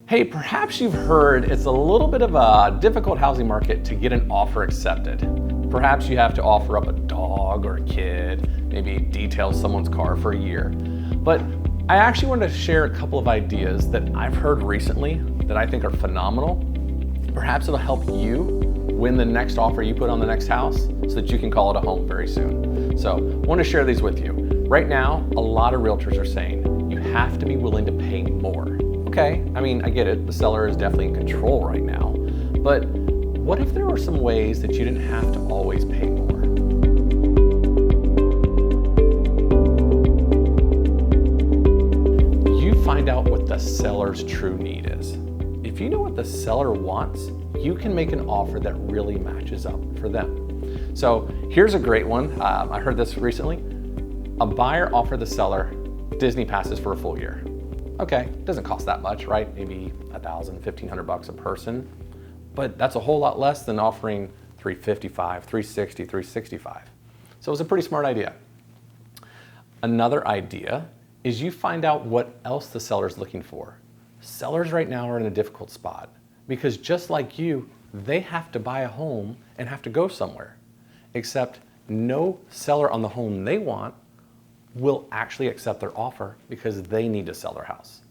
Hey, perhaps you've heard it's a little bit of a difficult housing market to get an offer accepted. Perhaps you have to offer up a dog or a kid, maybe detail someone's car for a year. But I actually wanted to share a couple of ideas that I've heard recently that I think are phenomenal. Perhaps it'll help you win the next offer you put on the next house so that you can call it a home very soon. So I want to share these with you. Right now, a lot of realtors are saying you have to be willing to pay more. Okay, I mean, I get it. The seller is definitely in control right now. But what if there were some ways that you didn't have to always pay more? You find out what the seller's true need is. If you know what the seller wants, you can make an offer that really matches up for them. So here's a great one. I heard this recently. A buyer offered the seller Disney passes for a full year. Okay, doesn't cost that much, right? Maybe $1,000, $1,500 a person, but that's a whole lot less than offering $355, $360, $365. So it was a pretty smart idea. Another idea is you find out what else the seller's looking for. Sellers right now are in a difficult spot because just like you, they have to buy a home and have to go somewhere, except no seller on the home they want will actually accept their offer because they need to sell their house.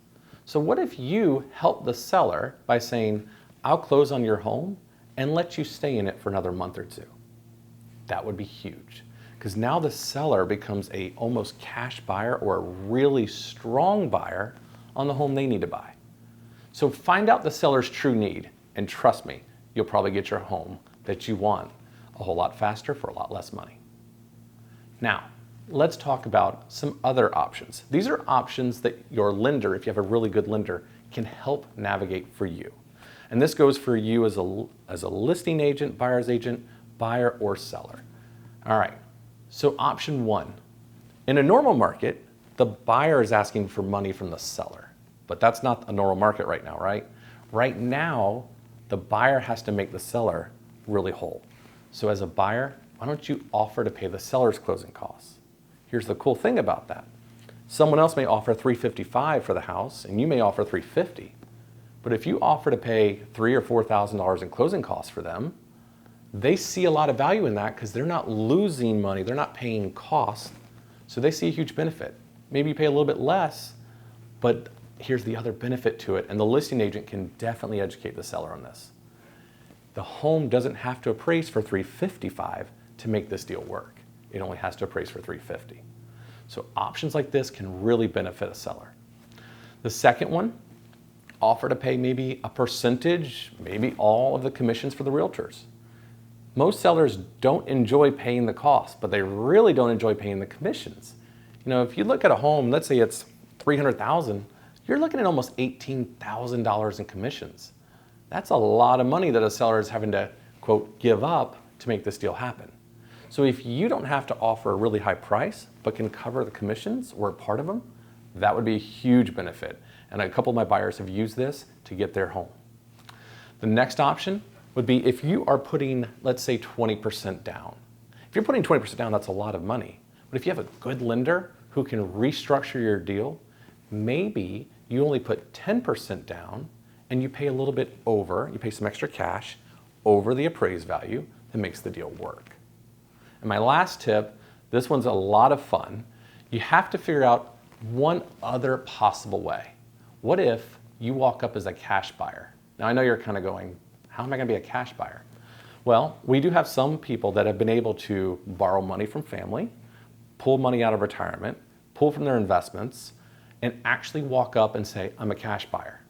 So what if you help the seller by saying, I'll close on your home and let you stay in it for another month or two? That would be huge because now the seller becomes a almost cash buyer or a really strong buyer on the home they need to buy. So find out the seller's true need and trust me, you'll probably get your home that you want a whole lot faster for a lot less money. Now, let's talk about some other options. These are options that your lender, if you have a really good lender, can help navigate for you. And this goes for you as a listing agent, buyer's agent, buyer or seller. All right, so option one. In a normal market, the buyer is asking for money from the seller, but that's not a normal market right now, right? Right now, the buyer has to make the seller really whole. So as a buyer, why don't you offer to pay the seller's closing costs? Here's the cool thing about that. Someone else may offer $355 for the house and you may offer $350. But if you offer to pay $3,000 or $4,000 in closing costs for them, they see a lot of value in that because they're not losing money, they're not paying costs, so they see a huge benefit. Maybe you pay a little bit less, but here's the other benefit to it, and the listing agent can definitely educate the seller on this. The home doesn't have to appraise for $355 to make this deal work. It only has to appraise for $350. So options like this can really benefit a seller. The second one, offer to pay maybe a percentage, maybe all of the commissions for the realtors. Most sellers don't enjoy paying the cost, but they really don't enjoy paying the commissions. You know, if you look at a home, let's say it's $300,000, you're looking at almost $18,000 in commissions. That's a lot of money that a seller is having to, quote, give up to make this deal happen. So if you don't have to offer a really high price, but can cover the commissions or a part of them, that would be a huge benefit. And a couple of my buyers have used this to get their home. The next option would be if you are putting, let's say 20% down. If you're putting 20% down, that's a lot of money. But if you have a good lender who can restructure your deal, maybe you only put 10% down and you pay a little bit over, you pay some extra cash over the appraised value that makes the deal work. And my last tip, this one's a lot of fun. You have to figure out one other possible way. What if you walk up as a cash buyer? Now I know you're kind of going, how am I going to be a cash buyer? Well, we do have some people that have been able to borrow money from family, pull money out of retirement, pull from their investments, and actually walk up and say, I'm a cash buyer.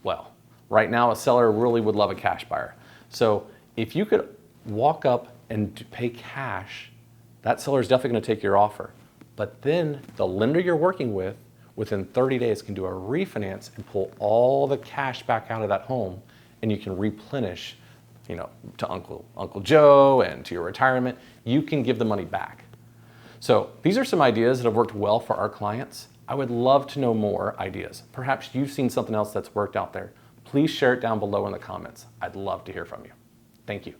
Well, right now a seller really would love a cash buyer. So if you could walk up and pay cash, that seller is definitely going to take your offer. But then the lender you're working with, within 30 days, can do a refinance and pull all the cash back out of that home, and you can replenish, you know, to Uncle Joe and to your retirement. You can give the money back. So these are some ideas that have worked well for our clients. I would love to know more ideas. Perhaps you've seen something else that's worked out there. Please share it down below in the comments. I'd love to hear from you. Thank you.